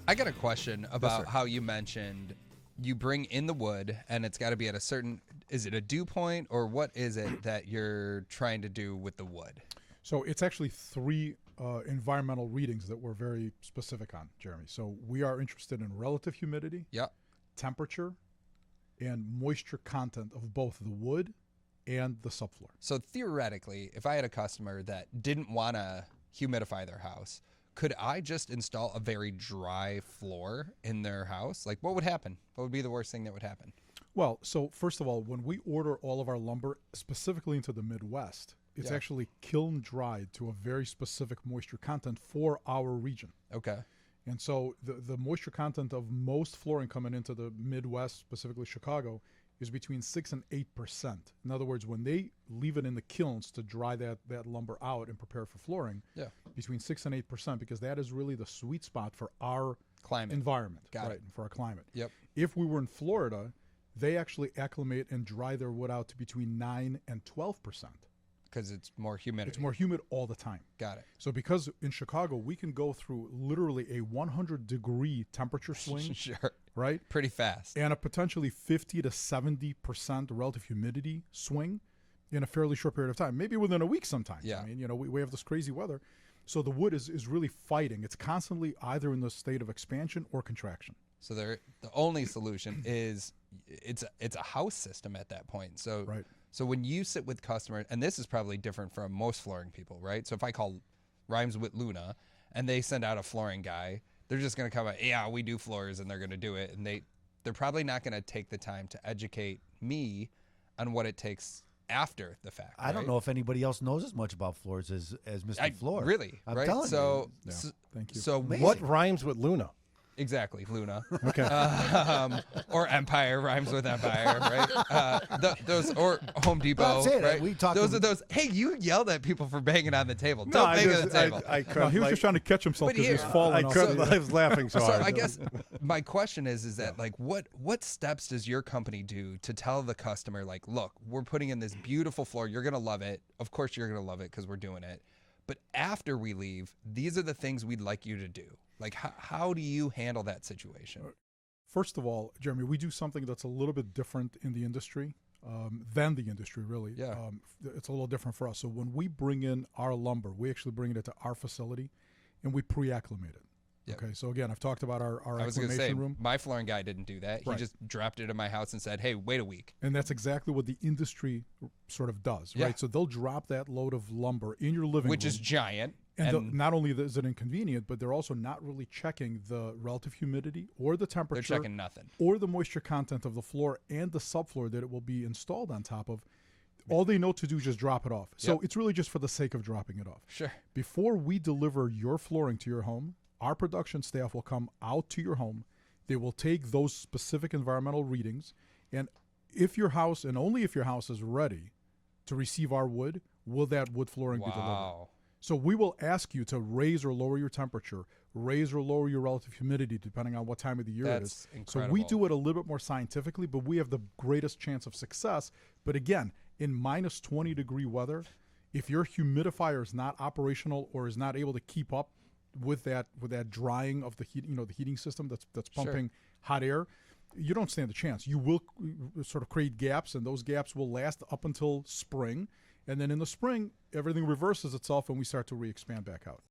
I got a question about how you mentioned you bring in the wood and it's got to be at a certain, is it a dew point or what is it that you're trying to do with the wood? So it's actually three environmental readings that we're very specific on, Jeremy. So we are interested in relative humidity, temperature, and moisture content of both the wood and the subfloor. So theoretically, if I had a customer that didn't want to humidify their house, could I just install a very dry floor in their house? Like, what would happen? What would be the worst thing that would happen? Well, so first of all, when we order all of our lumber, specifically into the Midwest, it's actually kiln dried to a very specific moisture content for our region. Okay. And so the moisture content of most flooring coming into the Midwest, specifically Chicago, is between 6 and 8%. In other words, when they leave it in the kilns to dry that lumber out and prepare for flooring, between 6 and 8%, because that is really the sweet spot for our climate environment, Got it. for our climate. Yep. If we were in Florida, they actually acclimate and dry their wood out to between 9 and 12%. Because it's more humidity. It's more humid all the time. Got it. So because in Chicago, we can go through literally a 100-degree temperature swing. Sure. Right? Pretty fast. And a potentially 50 to 70% relative humidity swing in a fairly short period of time, maybe within a week sometimes. Yeah. I mean, we have this crazy weather. So the wood is really fighting. It's constantly either in the state of expansion or contraction. So the only solution is it's a house system at that point. So So when you sit with customers, and this is probably different from most flooring people, right? So if I call Rhymes with Luna and they send out a flooring guy, they're just going to come out, yeah, we do floors, and they're going to do it. And they're probably not going to take the time to educate me on what it takes after the fact. I don't know if anybody else knows as much about floors as Mr. Floor. Really? I'm right? telling you. Thank you. So what rhymes with Luna? Exactly, Luna. Okay. Or Empire rhymes with Empire, right? Those or Home Depot, right? We talked. Those are those. Hey, you yelled at people for banging on the table. No, Don't bang on the table. No, he was just trying to catch himself because he was falling off. I was laughing so hard. I guess my question is that like what steps does your company do to tell the customer like, look, we're putting in this beautiful floor. You're gonna love it. Of course, you're gonna love it because we're doing it. But after we leave, these are the things we'd like you to do. Like, how do you handle that situation? First of all, Jeremy, we do something that's a little bit different in the industry than the industry, really. Yeah. It's a little different for us. So when we bring in our lumber, we actually bring it into our facility, and we pre-acclimate it. Yep. Okay, so again, I've talked about our I was going to say, acclimation room. my flooring guy didn't do that. Right. He just dropped it in my house and said, hey, wait a week. And that's exactly what the industry sort of does, Yeah. right? So they'll drop that load of lumber in your living room. Which is giant. And not only is it inconvenient, but they're also not really checking the relative humidity or the temperature. They're checking nothing. Or the moisture content of the floor and the subfloor that it will be installed on top of. All they know to do is just drop it off. So it's really just for the sake of dropping it off. Sure. Before we deliver your flooring to your home, our production staff will come out to your home. They will take those specific environmental readings. And if your house, and only if your house is ready to receive our wood, will that wood flooring be delivered. So we will ask you to raise or lower your temperature, raise or lower your relative humidity, depending on what time of the year it is. Incredible. So we do it a little bit more scientifically, but we have the greatest chance of success. But again, in minus 20-degree weather, if your humidifier is not operational or is not able to keep up with that drying of the heat, the heating system that's pumping hot air, you don't stand a chance. You will sort of create gaps, and those gaps will last up until spring. And then in the spring, everything reverses itself and we start to re-expand back out.